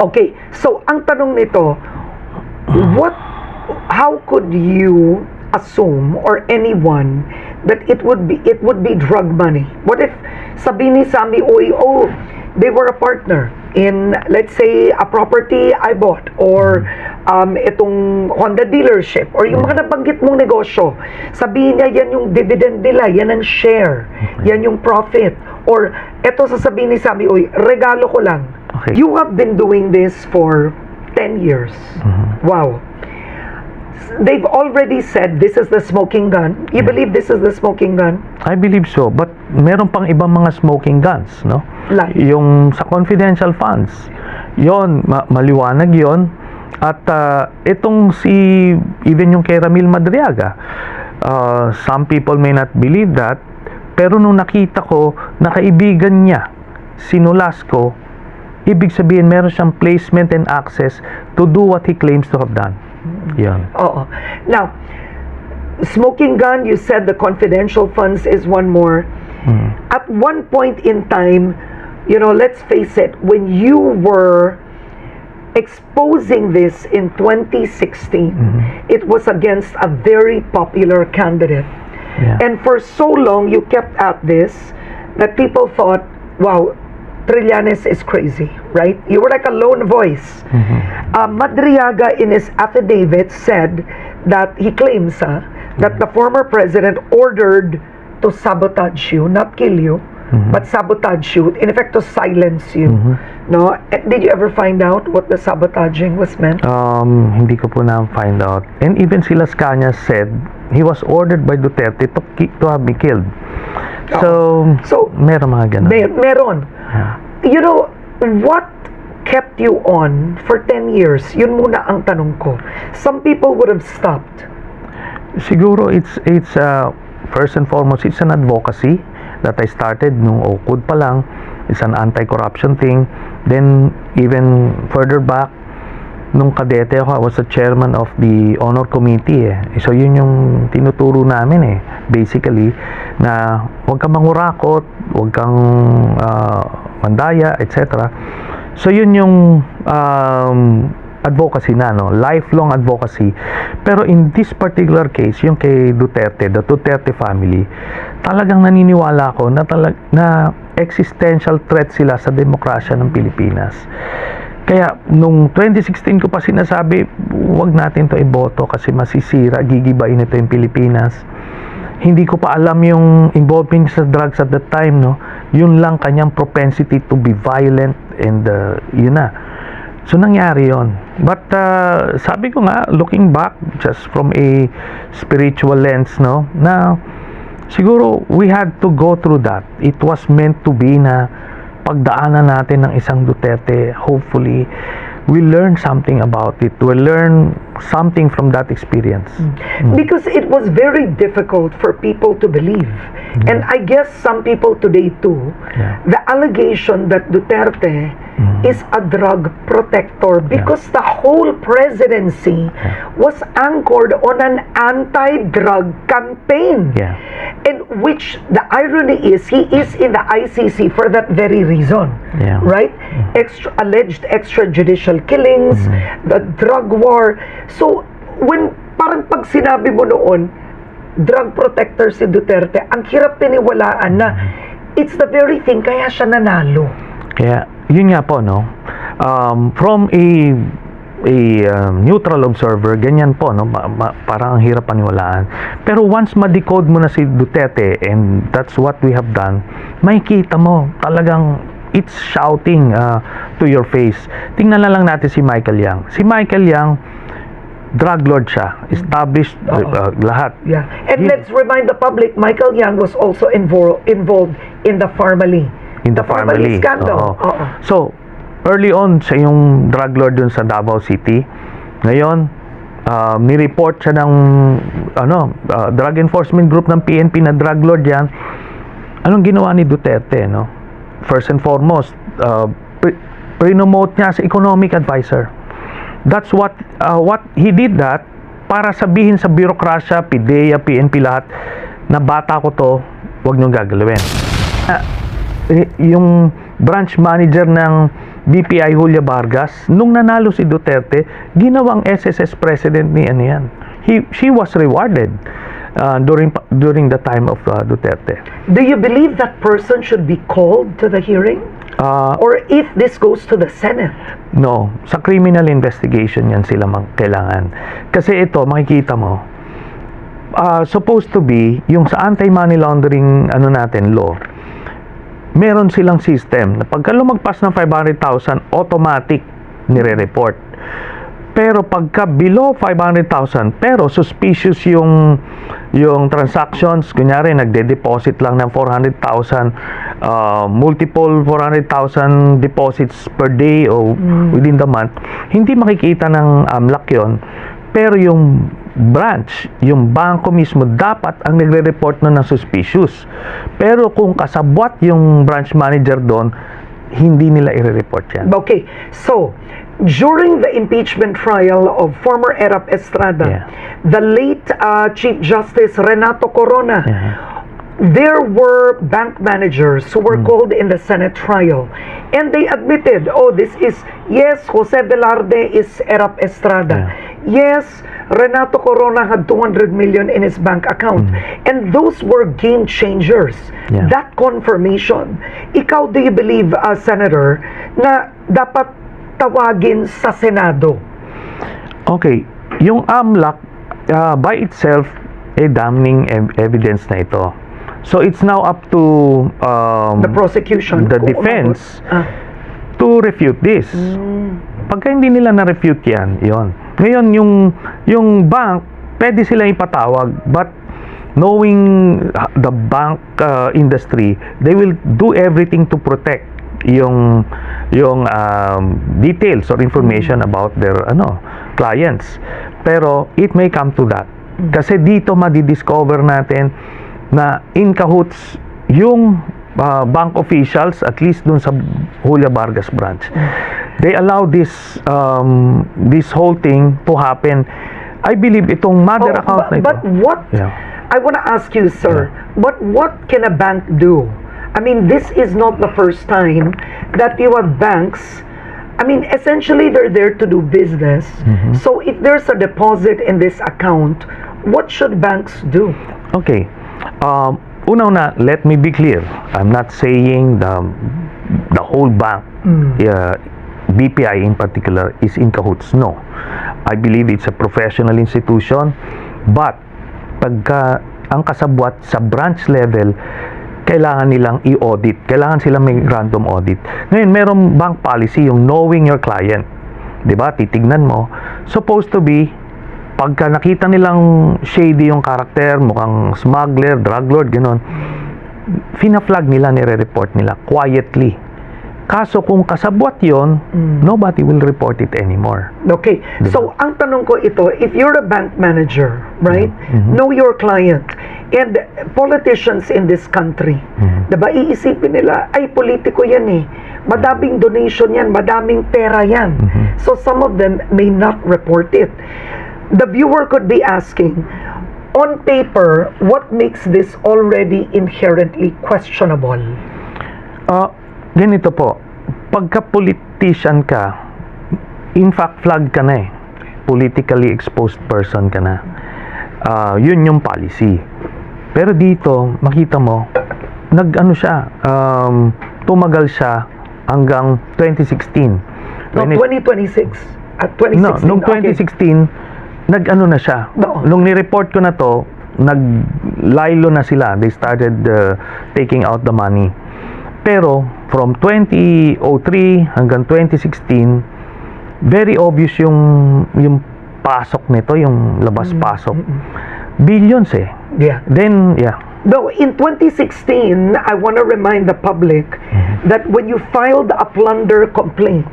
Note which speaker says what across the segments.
Speaker 1: Okay, so ang tanong nito, how could you assume or anyone that it would be drug money? What if sabi ni Sammy Oy, oh, they were a partner in, let's say, a property I bought, or itong Honda dealership, or yung mga nabanggit mong negosyo, sabihin niya yan yung dividend nila, yan ang share, yan yung profit, or eto sasabihin ni Sammy Oy, regalo ko lang.
Speaker 2: Okay.
Speaker 1: You have been doing this for 10 years. Wow. They've already said this is the smoking gun. You believe this is the smoking gun?
Speaker 2: I believe so, but meron pang ibang mga smoking guns, no?
Speaker 1: Like?
Speaker 2: Yung sa confidential funds, yon maliwanag yon. At itong even yung kay Ramil Madriaga, some people may not believe that, pero nung nakita ko na kaibigan niya, si Nolasco, ibig sabihin meron siyang placement and access to do what he claims to have done. Yan.
Speaker 1: Oo. Now, smoking gun, you said the confidential funds is one more. At one point in time, let's face it, when you were exposing this in 2016, it was against a very popular candidate.
Speaker 2: Yeah.
Speaker 1: And for so long, you kept at this that people thought, wow, Trillanes is crazy, right? You were like a lone voice. Madriaga, in his affidavit, said that he claims that the former president ordered to sabotage you, not kill you, but sabotage you, in effect to silence you. No? Did you ever find out what the sabotaging was meant?
Speaker 2: Hindi ko po na find out. And even si Las Cañas said he was ordered by Duterte to have me killed. So meron mga ganun.
Speaker 1: Meron. You know, what kept you on for 10 years? Yun muna ang tanong ko. Some people would have stopped.
Speaker 2: Siguro it's first and foremost, it's an advocacy that I started nung OCUD pa lang. It's an anti-corruption thing. Then even further back, nung kadete ako, I was the chairman of the honor committee. So yun yung tinuturo namin basically, na huwag kang mangurakot, huwag kang mandaya, etc. So yun yung advocacy na, lifelong advocacy. Pero in this particular case, yung kay Duterte, the Duterte family, talagang naniniwala ako na existential threat sila sa demokrasya ng Pilipinas. Kaya nung 2016 ko pa sinasabi, huwag natin to iboto kasi masisira, gigibain ito yung Pilipinas. Hindi ko pa alam yung involvement sa drugs at that time, yun lang kanyang propensity to be violent, and yun na. So nangyari yon. But sabi ko nga, looking back just from a spiritual lens, na siguro we had to go through that. It was meant to be na pagdaanan natin ng isang Duterte. Hopefully we learn something about it. We learn something from that experience.
Speaker 1: Because it was very difficult for people to believe. And I guess some people today too, the allegation that Duterte is a drug protector because the whole presidency was anchored on an anti-drug campaign. And which the irony is, he is in the ICC for that very reason. Right? Alleged extrajudicial killings, the drug war. So, parang pag sinabi mo noon, drug protector si Duterte, ang hirap tiniwalaan na it's the very thing, kaya siya nanalo.
Speaker 2: Kaya, yun nga po, from a neutral observer, ganyan po, parang ang hirap paniwalaan. Pero once ma-decode mo na si Duterte, and that's what we have done, makikita mo, talagang it's shouting to your face. Tingnan na lang natin si Michael Yang. Si Michael Yang, drug lord siya. Established lahat.
Speaker 1: And let's remind the public, Michael Yang was also involved in the Pharmaly.
Speaker 2: In the Pharmaly
Speaker 1: scandal.
Speaker 2: So, early on, siya yung drug lord dun sa Davao City. Ngayon, ni-report siya ng drug enforcement group ng PNP na drug lord yan. Anong ginawa ni Duterte, First and foremost, pre-promote niya sa economic advisor. That's what he did that para sabihin sa birokrasya, PIDEA, PNP lahat na bata ko to, huwag niyong gagalawin. Yung branch manager ng BPI Julia Vargas, nung nanalo si Duterte, ginawang SSS president ni ano yan. She was rewarded during the time of Duterte.
Speaker 1: Do you believe that person should be called to the hearing? Or if this goes to the Senate?
Speaker 2: No, sa criminal investigation yan sila kailangan. Kasi ito, makikita mo, supposed to be, yung sa anti-money laundering law, meron silang system na pagka lumagpas ng 500,000, automatic nire-report. Pero pagka below 500,000, pero suspicious yung transactions, kunyari nagde-deposit lang ng 400,000, multiple 400,000 deposits per day o within the month, hindi makikita ng AMLAC yon. Pero yung branch, yung bangko mismo, dapat ang nagre-report nun ng suspicious. Pero kung kasabwat yung branch manager doon, hindi nila i-report yan.
Speaker 1: Okay, so during the impeachment trial of former Erap Estrada, the late Chief Justice Renato Corona, there were bank managers who were called in the Senate trial, and they admitted, yes, Jose Velarde is Erap Estrada. Yes, Renato Corona had 200 million in his bank account. And those were game changers. That confirmation. Ikaw, do you believe, Senator, na dapat tawagin sa Senado?
Speaker 2: Okay, yung AMLAC by itself damning evidence na ito. So it's now up to
Speaker 1: the prosecution,
Speaker 2: the defense to refute this. Pagka hindi nila na-refute yan, yon. Ngayon yung bank, pwede sila ipatawag, but knowing the bank industry, they will do everything to protect yung details or information about their clients. Pero it may come to that. Kasi dito madidiscover natin na in cahoots yung bank officials, at least dun sa Julia Vargas branch. They allow this whole thing to happen. I believe itong mother account na ito.
Speaker 1: But what, I want to ask you, sir, but what can a bank do? I mean, this is not the first time that you have banks. I mean, essentially, they're there to do business. So if there's a deposit in this account, what should banks do?
Speaker 2: Okay. Una, let me be clear. I'm not saying the whole bank, BPI in particular, is in cahoots. No. I believe it's a professional institution, but pagka ang kasabwat sa branch level, kailangan nilang i-audit. Kailangan silang may random audit. Ngayon, merong bank policy, yung knowing your client. Diba? Titignan mo. Supposed to be, pagka nakita nilang shady yung karakter, mukhang smuggler, drug lord, gano'n, fina-flag nila, nire-report nila quietly. Kaso kung kasabwat yon, nobody will report it anymore.
Speaker 1: Okay. Diba? So, ang tanong ko ito, if you're a bank manager, right, know your client, and politicians in this country, diba, iisipin nila, ay, politiko yan eh. Madaming donation yan, madaming pera yan. So, some of them may not report it. The viewer could be asking, on paper, what makes this already inherently questionable?
Speaker 2: Ganito po, pagka politician ka, in fact, flag ka na eh. Politically exposed person ka na. Yun yung policy. Pero dito, makita mo, tumagal siya hanggang 2016.
Speaker 1: No, 2026. At 2016.
Speaker 2: No, nung 2016, na siya.
Speaker 1: No.
Speaker 2: Nung ni-report ko na to, nag-lilo na sila. They started taking out the money. Pero, from 2003 hanggang 2016, very obvious yung pasok nito, yung labas-pasok. Billions eh.
Speaker 1: Yeah.
Speaker 2: Then,
Speaker 1: Though in 2016, I want to remind the public that when you filed a plunder complaint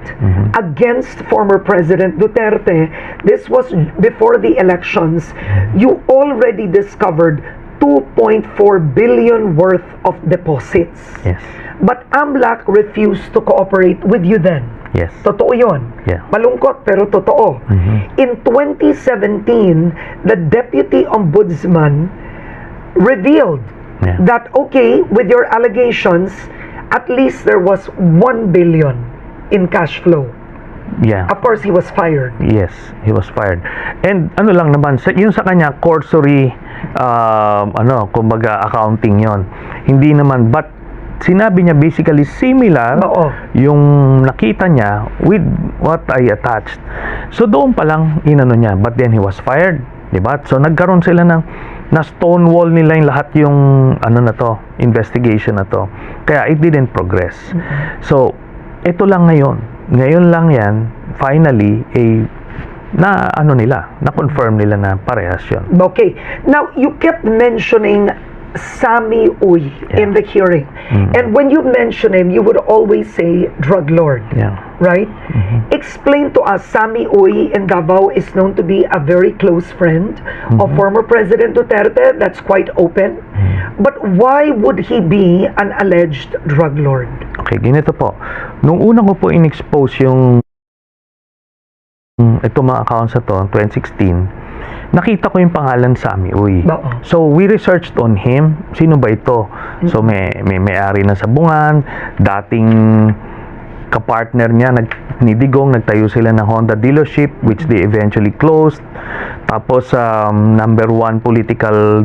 Speaker 1: against former President Duterte, this was before the elections, you already discovered 2.4 billion worth of deposits.
Speaker 2: Yes.
Speaker 1: But AMLAC refused to cooperate with you then.
Speaker 2: Yes.
Speaker 1: Totoo yun.
Speaker 2: Yeah.
Speaker 1: Malungkot pero totoo. In 2017, the Deputy Ombudsman revealed that, okay, with your allegations, at least there was 1 billion in cash flow.
Speaker 2: Yeah.
Speaker 1: Of course, he was fired.
Speaker 2: Yes, he was fired. And ano lang naman, yun sa kanya, cursory, kumbaga accounting yon. Hindi naman, but sinabi niya basically similar
Speaker 1: Oo.
Speaker 2: yung nakita niya with what I attached. So doon pa lang inano niya, but then he was fired, di ba? So nagkaroon sila ng na stonewall nila yung lahat yung investigation na to. Kaya it didn't progress. So ito lang ngayon lang yan, finally, na-confirm nila na parehas yun.
Speaker 1: Okay. Now, you kept mentioning Sammy Uy in the hearing. And when you mention him, you would always say drug lord.
Speaker 2: Yeah.
Speaker 1: Right? Explain to us, Sammy Uy in Davao is known to be a very close friend of former President Duterte. That's quite open. But why would he be an alleged drug lord?
Speaker 2: Okay, ganito po. Nung una ko po in-expose yung itong mga accounts na to, 2016, nakita ko yung pangalan Sammy Uy. So, we researched on him. Sino ba ito? So, may-ari na sa Bungan, dating kapartner niya, ni Digong, nagtayo sila ng Honda dealership, which they eventually closed. Tapos, number one political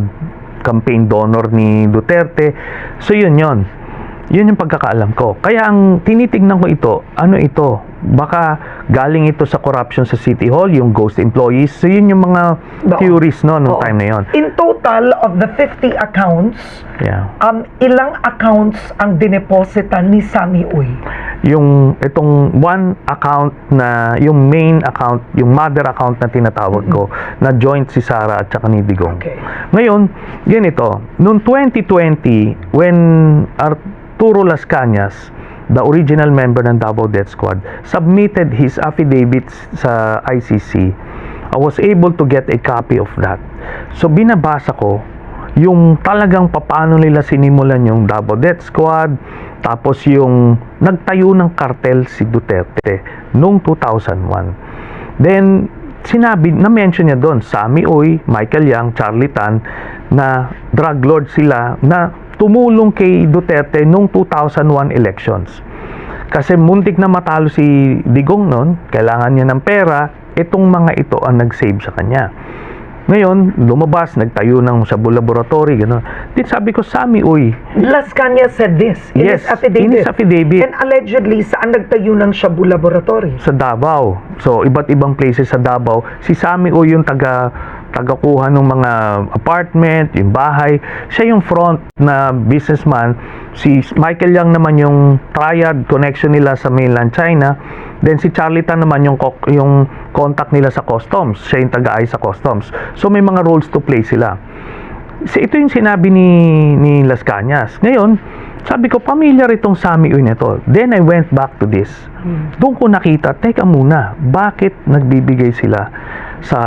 Speaker 2: campaign donor ni Duterte. So, yun yung pagkakaalam ko. Kaya ang tinitignan ko ito, ano ito? Baka galing ito sa corruption sa City Hall, yung ghost employees. So yun yung mga theories nung time na yun.
Speaker 1: In total of the 50 accounts, ilang accounts ang dinepositan ni Sammy Uy?
Speaker 2: Yung itong one account na, yung main account, yung mother account na tinatawag ko, na joint si Sara at saka ni Digong.
Speaker 1: Okay.
Speaker 2: Ngayon, ganito, noong 2020, when Arturo Las Cañas, the original member ng Davao Death Squad, submitted his affidavits sa ICC, I was able to get a copy of that. So, binabasa ko yung talagang paano nila sinimulan yung Davao Death Squad, tapos yung nagtayo ng kartel si Duterte noong 2001. Then, na-mention niya doon, Sammy Uy, Michael Yang, Charlie Tan, na drug lord sila na tumulong kay Duterte noong 2001 elections. Kasi muntik na matalo si Digong noon, kailangan niya ng pera, itong mga ito ang nag-save sa kanya. Ngayon, lumabas, nagtayo ng Shabu Laboratory, gano'n. Di sabi ko, Sammy Uy.
Speaker 1: Las Cañas said this in his affidavit.
Speaker 2: In his affidavit.
Speaker 1: And allegedly, saan nagtayo ng Shabu Laboratory?
Speaker 2: Sa Davao. So, iba't ibang places sa Davao. Si Sammy Uy yung tagakuha ng mga apartment, yung bahay. Siya yung front na businessman. Si Michael Yang naman yung triad connection nila sa mainland China. Then si Charlie Tan naman yung contact nila sa customs. Siya yung taga-ayos sa customs. So may mga roles to play sila. So, ito yung sinabi ni Las Cañas. Ngayon, sabi ko, familiar itong Sammy Uy nito. Then I went back to this. Doon ko nakita, teka muna, bakit nagbibigay sila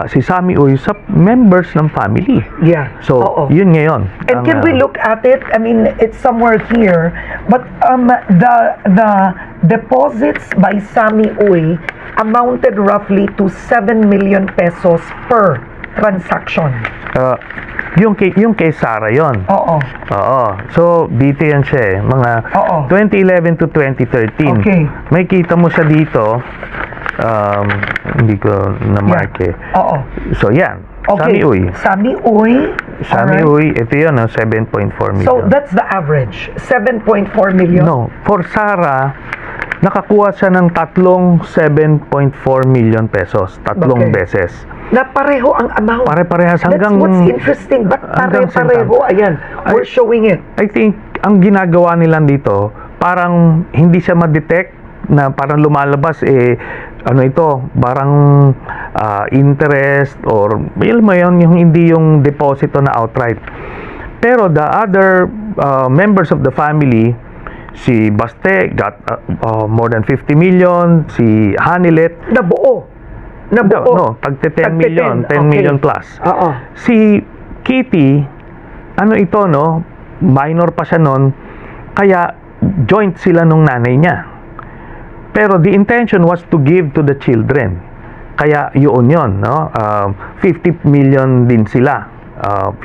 Speaker 2: si Sammy Uy sa members ng family?
Speaker 1: Yeah.
Speaker 2: So, yun ngayon.
Speaker 1: And can we look at it? I mean, it's somewhere here. But the deposits by Sammy Uy amounted roughly to 7 million pesos per transaction.
Speaker 2: Yung kay Sara yon.
Speaker 1: Oo.
Speaker 2: So, dito yan siya mga 2011 to 2013.
Speaker 1: Okay.
Speaker 2: May kita mo siya dito. Hindi ko na-mark So, yan.
Speaker 1: Okay.
Speaker 2: Sammy Uy. Sammy Uy, ito yun, 7.4 million.
Speaker 1: So, that's the average. 7.4 million?
Speaker 2: No. For Sara, nakakuha siya ng tatlong 7.4 million pesos. Tatlong beses.
Speaker 1: Na pareho ang amount.
Speaker 2: Pare-parehas hanggang...
Speaker 1: That's what's interesting. Ba't pare-pareho? Ayan, we're showing it.
Speaker 2: I think, ang ginagawa nila dito, parang hindi siya ma-detect na parang lumalabas parang interest or yun mo yun, yung hindi yung deposito na outright. Pero the other members of the family, si Baste got more than 50 million, si Hanilet
Speaker 1: Nabuo.
Speaker 2: No, tagte 10 million, 10 million plus. Si Kitty, minor pa siya noon, kaya joint sila nung nanay niya. Pero the intention was to give to the children. Kaya yun, no? 50 million din sila.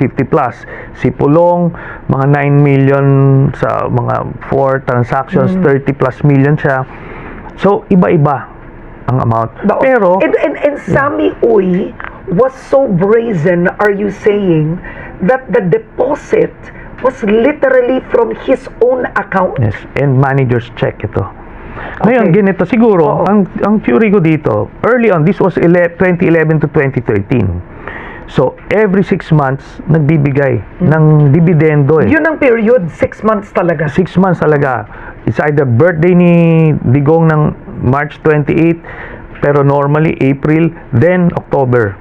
Speaker 2: 50 plus. Si Pulong, mga 9 million sa mga 4 transactions, 30 plus million siya. So, iba-iba ang amount. Pero,
Speaker 1: and Sammy Uy was so brazen, are you saying, that the deposit was literally from his own account?
Speaker 2: yes, and manager's check ito. Ngayon, ganito, siguro, ang theory ko dito, early on, this was 2011 to 2013. So, every 6 months, nagbibigay ng dividendo eh.
Speaker 1: Yun ang period, 6 months talaga.
Speaker 2: 6 months talaga. It's either birthday ni Digong ng March 28, pero normally April, then October.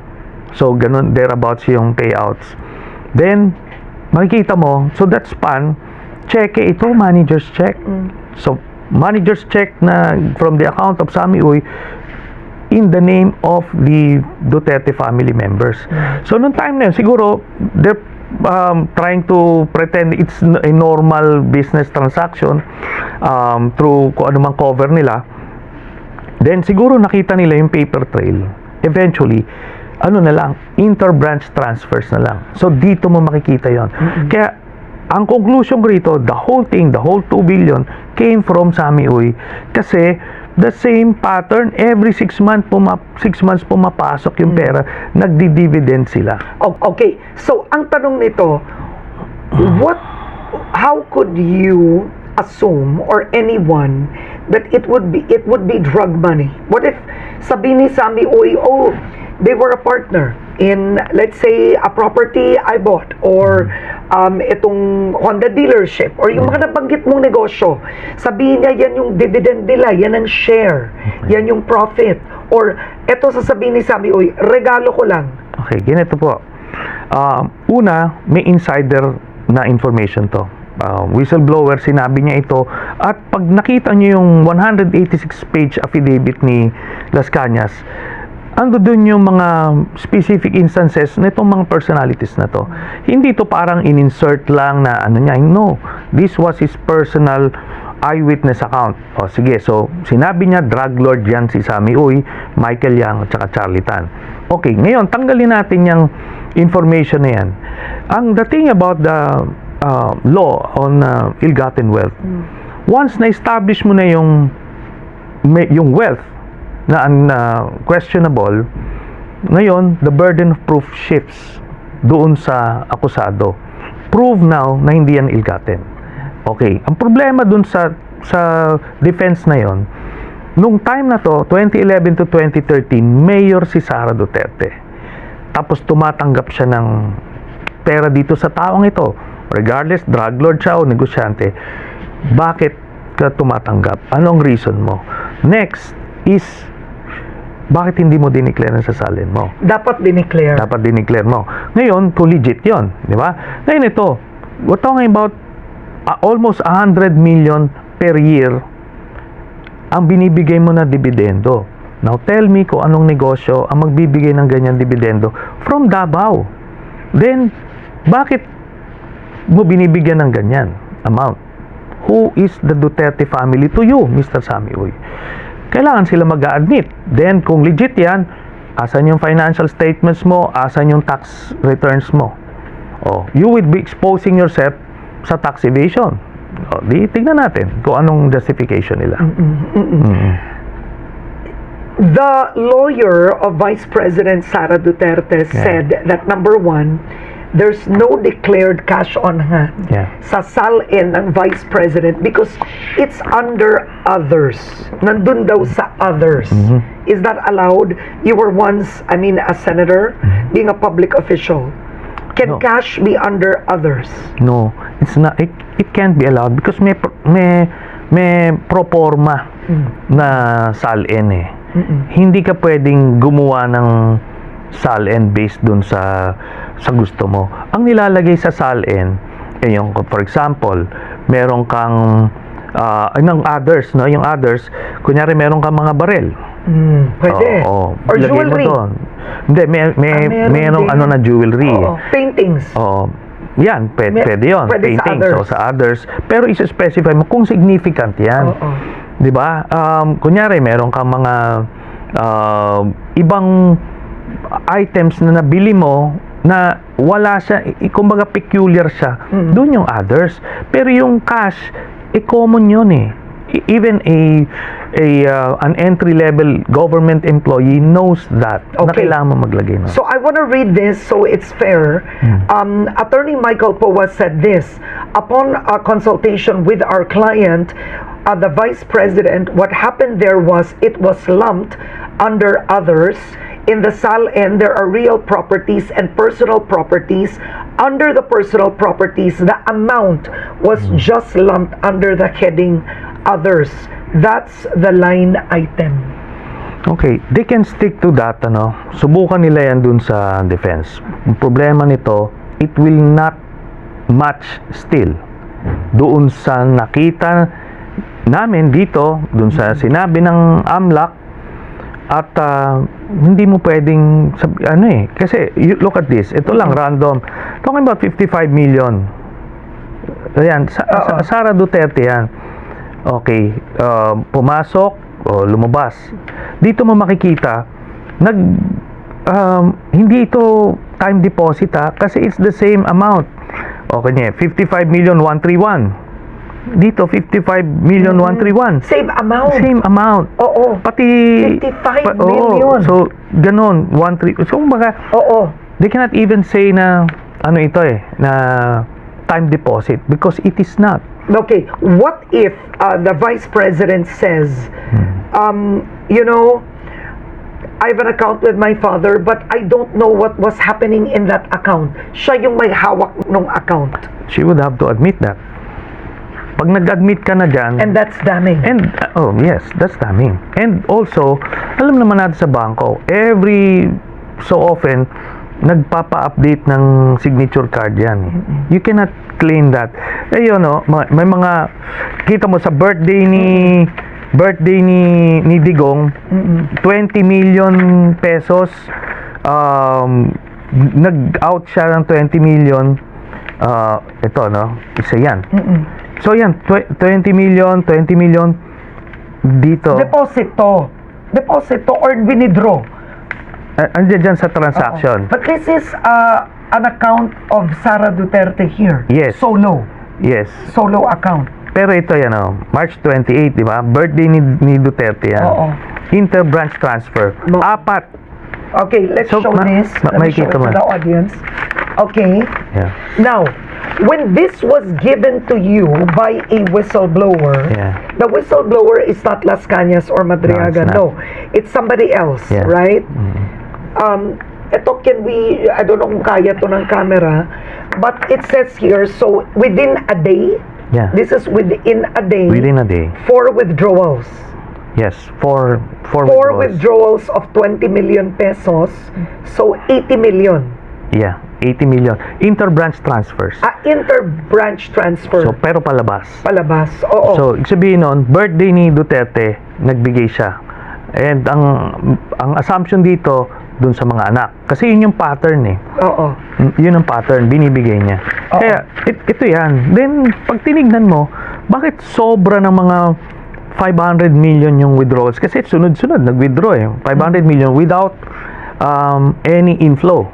Speaker 2: So, ganun, thereabouts yung payouts. Then, makikita mo, so that span, check ito, manager's check. So, manager's check na from the account of Sammy Uy, in the name of the Duterte family members. So, noong time na yun, siguro, they're trying to pretend it's a normal business transaction through kung anumang cover nila. Then, siguro nakita nila yung paper trail. Eventually, ano na lang, inter-branch transfers na lang. So, dito mo makikita yon. Kaya, ang conclusion ko rito, the whole thing, the whole 2 billion came from Sammy Uy. Kasi, the same pattern, every 6 months pumapasok yung pera, nagdi-dividend sila.
Speaker 1: Okay, so ang tanong nito, how could you assume, or anyone, that it would be drug money? What if sabi ni Sammy Uy, they were a partner in, let's say, a property I bought, or itong Honda dealership, or yung mga nabanggit mong negosyo, sabihin niya, yan yung dividend nila, yan ang share, yan yung profit, or eto sasabihin ni Sammy Uy, regalo ko lang.
Speaker 2: Okay, ganito po. Una, may insider na information to. Whistleblower, sinabi niya ito, at pag nakita niyo yung 186-page affidavit ni Las Cañas, ando dun yung mga specific instances na itong mga personalities na to. Hindi to parang in-insert lang na ano niya. No, this was his personal eyewitness account. O sige, so sinabi niya drug lord yan si Sammy Uy, Michael Yang at saka Charlie Tan. Okay, ngayon tanggalin natin yung information na yan. The thing about the law on ill-gotten wealth, once na-establish mo na yung wealth na questionable, ngayon, the burden of proof shifts doon sa akusado. Prove now na hindi yan ill-gotten. Okay, ang problema doon sa defense na yon, nung time na to, 2011 to 2013, mayor si Sara Duterte. Tapos tumatanggap siya ng pera dito sa taong ito. Regardless, drug lord siya o negosyante. Bakit ka tumatanggap? Anong reason mo? Next is, bakit hindi mo dineclare sa salin mo?
Speaker 1: Dapat dineclare.
Speaker 2: Dapat dineclare mo. Ngayon, to legit yon, di ba? Ngayon ito, we're talking about almost 100 million per year ang binibigay mo na dividendo. Now, tell me kung anong negosyo ang magbibigay ng ganyan dividendo from Davao. Then, bakit mo binibigyan ng ganyan amount? Who is the Duterte family to you, Mr. Sammy Uy? Kailangan sila mag-a-admit. Then, kung legit yan, asan yung financial statements mo, asan yung tax returns mo. You would be exposing yourself sa tax evasion. Di tignan natin kung anong justification nila.
Speaker 1: The lawyer of Vice President Sara Duterte said that, number one, there's no declared cash on hand sa salin ng Vice President because it's under others. Nandun daw sa others. Is that allowed? You were once, a senator, being a public official. Can cash be under others?
Speaker 2: No, it's not. It can't be allowed because may pro forma na salin eh. Hindi ka pwedeng gumawa ng salin based dun sa gusto mo. Ang nilalagay sa salin, yung for example, meron kang ng others, no? Yung others, kunyari meron kang mga barel.
Speaker 1: Pwede.
Speaker 2: Or
Speaker 1: jewelry.
Speaker 2: Hindi, merong na jewelry.
Speaker 1: Paintings.
Speaker 2: Yan, pwede yun.
Speaker 1: Pwede
Speaker 2: paintings
Speaker 1: sa others.
Speaker 2: Pero isa-specify mo kung significant yan. Di ba? Kunyari, meron kang mga ibang items na nabili mo na wala siya, kumbaga peculiar siya. Doon yung others. Pero yung cash, common yun eh. Even an entry-level government employee knows that na
Speaker 1: Okay.
Speaker 2: kailangan mo maglagay nun.
Speaker 1: So I want to read this so it's fair. Attorney Michael Poa said this, upon a consultation with our client, the vice president, what happened there was it was lumped under others. In the SALN, there are real properties and personal properties. Under the personal properties, the amount was just lumped under the heading others. That's the line item.
Speaker 2: Okay, they can stick to that, ano. Subukan nila yan dun sa defense. Ang problema nito, it will not match still doon sa nakita namin dito, dun sa sinabi ng AMLAC, at hindi mo pwedeng kasi you look at this, ito lang random, talking about 55 million. Ayan, Sara Duterte yan. Okay, pumasok o lumabas. Dito mo makikita hindi ito time deposit kasi it's the same amount. Okay niya, 55 million 131. Dito 55 million 131.
Speaker 1: Same amount.
Speaker 2: Same amount.
Speaker 1: Oo.
Speaker 2: Pati
Speaker 1: 55 million.
Speaker 2: So ganon 13. So kumbaga,
Speaker 1: Oo.
Speaker 2: they cannot even say na ito na time deposit because it is not.
Speaker 1: Okay, what if the vice president says, I have an account with my father, but I don't know what was happening in that account. Siya yung may hawak ng account.
Speaker 2: She would have to admit that. Pag nag-admit ka na dyan,
Speaker 1: And that's damning.
Speaker 2: and yes, that's damning. And also, alam naman natin sa bangko, every so often, nagpapa-update ng signature card yan. You cannot claim that. May mga, kita mo sa birthday ni Digong, 20 million pesos, nag-out siya ng 20 million, isa yan. So yan, 20 million dito. Deposit to or withdraw. Andiyan dyan sa transaction.
Speaker 1: But this is an account of Sara Duterte here.
Speaker 2: Yes.
Speaker 1: Solo account.
Speaker 2: Pero ito yan, March 28, di ba? Birthday ni Duterte yan.
Speaker 1: Oo.
Speaker 2: Inter-branch transfer.
Speaker 1: No.
Speaker 2: 4.
Speaker 1: Okay, let's show this. Let me show it to the audience. Okay.
Speaker 2: Yeah.
Speaker 1: Now, when this was given to you by a whistleblower,
Speaker 2: Yeah.
Speaker 1: the whistleblower is not Las Cañas or Madriaga.
Speaker 2: No,
Speaker 1: It's somebody else,
Speaker 2: Yeah.
Speaker 1: right? Ito I don't know kung kaya to ng camera, but it says here, so within a day,
Speaker 2: Yeah.
Speaker 1: this is within a day,
Speaker 2: Within a day.
Speaker 1: 4 withdrawals.
Speaker 2: Yes, four
Speaker 1: 4
Speaker 2: withdrawals.
Speaker 1: withdrawals of 20 million pesos, so 80 million.
Speaker 2: Yeah, 80 million. Inter-branch transfers.
Speaker 1: Inter-branch transfer.
Speaker 2: So, pero palabas.
Speaker 1: Palabas, oo.
Speaker 2: So, ibig sabihin nun, birthday ni Duterte, nagbigay siya. And ang assumption dito, dun sa mga anak. Kasi yun yung pattern
Speaker 1: Oo.
Speaker 2: Yun ang pattern, binibigay niya.
Speaker 1: Oo.
Speaker 2: Kaya, ito yan. Then, pag tinignan mo, bakit sobra ng mga 500 million yung withdrawals? Kasi sunod-sunod, nag-withdraw 500 million without any inflow.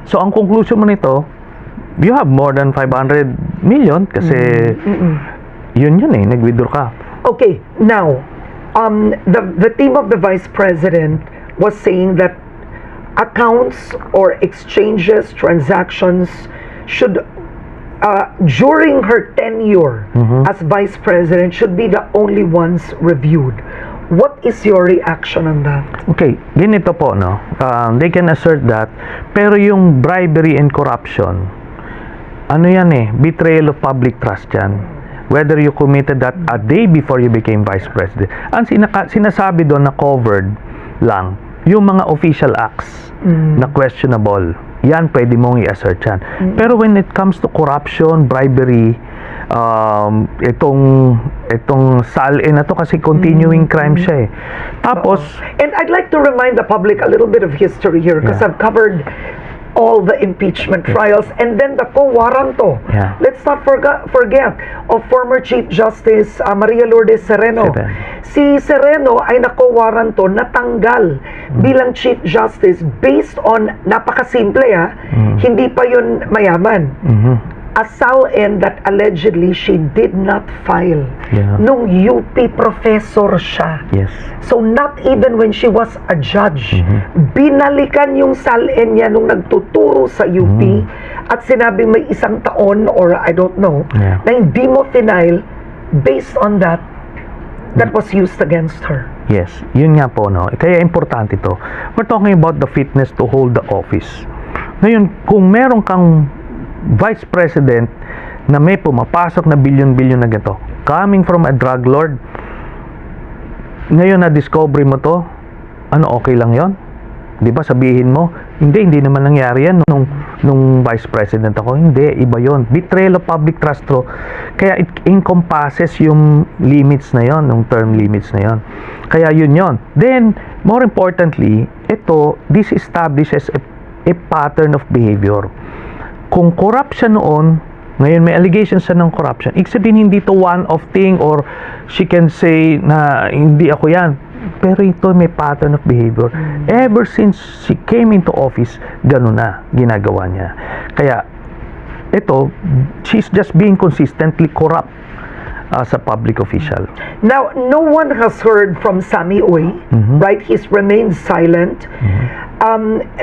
Speaker 2: So, ang conclusion mo nito, you have more than 500 million kasi yun nag-withdraw ka.
Speaker 1: Okay, now, the team of the vice president was saying that accounts or exchanges, transactions should, during her tenure as vice president, should be the only ones reviewed. What is your reaction on that?
Speaker 2: Okay, ganito po, they can assert that, pero yung bribery and corruption, betrayal of public trust yan. Whether you committed that a day before you became vice president. Ang sinasabi doon na covered lang, yung mga official acts na questionable, yan pwede mong i-assert yan. Pero when it comes to corruption, bribery, itong SALN na to kasi continuing crime siya Tapos,
Speaker 1: and I'd like to remind the public a little bit of history here because I've covered all the impeachment trials and then the co-waranto.
Speaker 2: Yeah.
Speaker 1: Let's not forget of former Chief Justice Maria Lourdes Sereno. Si Sereno ay nako-waranto natanggal bilang Chief Justice based on napakasimple hindi pa yun mayaman. a SALN that allegedly she did not file.
Speaker 2: Yeah.
Speaker 1: Nung UP professor siya.
Speaker 2: Yes.
Speaker 1: So not even when she was a judge, binalikan yung SALN niya nung nagtuturo sa UP at sinabing may 1 taon or I don't know,
Speaker 2: Yeah.
Speaker 1: na hindi mo final based on that was used against her.
Speaker 2: Yes, yun nga po, no? Kaya importante to. We're talking about the fitness to hold the office. Ngayon, kung meron kang vice president na may pumapasok na bilyon-bilyon na ganito, coming from a drug lord, ngayon na-discovery mo to, ano, okay lang yon? Di ba sabihin mo, hindi naman nangyari yan nung vice president ako. Hindi, iba yon. Betrayal of public trust to. Kaya it encompasses yung limits na yon, yung term limits na yon. Kaya yun yon. Then, more importantly, this establishes a pattern of behavior. Kung corrupt siya noon, ngayon may allegations siya ng corruption, ibig sabihin hindi to one-off thing or she can say na hindi ako yan. Pero ito may pattern of behavior. Ever since she came into office, ganun na ginagawa niya. Kaya, she's just being consistently corrupt as a public official.
Speaker 1: Now, no one has heard from Sammy Uy, right? He's remained silent.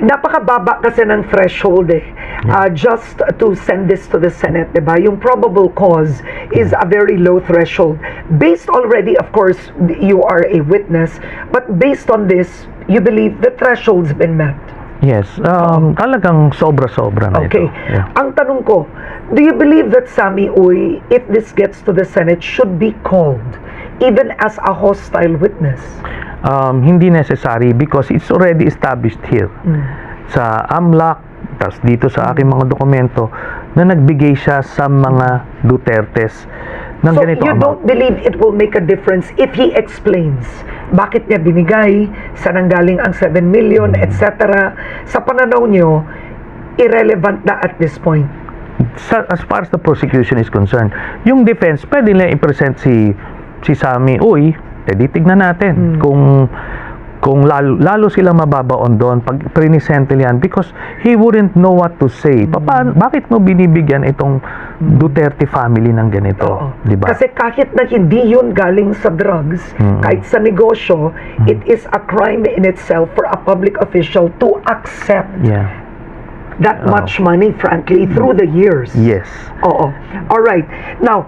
Speaker 1: Napakababa kasi ng threshold just to send this to the Senate, diba? Yung probable cause is a very low threshold. Based already, of course, you are a witness, but based on this, you believe the threshold's been met.
Speaker 2: Yes, talagang sobra-sobra na
Speaker 1: Okay.
Speaker 2: ito. Yeah.
Speaker 1: Ang tanong ko, do you believe that Sammy Uy, if this gets to the Senate, should be called even as a hostile witness?
Speaker 2: Hindi necessary because it's already established here sa AMLAC, tas dito sa aking mga dokumento na nagbigay siya sa mga Dutertes ng
Speaker 1: So
Speaker 2: ganito
Speaker 1: you
Speaker 2: amount.
Speaker 1: don't believe it will make a difference if he explains bakit niya binigay, saan nanggaling ang 7 million, etc. Sa pananaw niyo, irrelevant na at this point.
Speaker 2: As far as the prosecution is concerned, yung defense, pwede nila i-present si Sammy Uy, tignan natin kung lalo silang mababaon doon pag present yan because he wouldn't know what to say. Bakit mo binibigyan itong Duterte family ng ganito? Diba?
Speaker 1: Kasi kahit na hindi yun galing sa drugs, kahit sa negosyo, it is a crime in itself for a public official to accept that much money, frankly, through the years.
Speaker 2: Yes.
Speaker 1: Oo. All right. Now,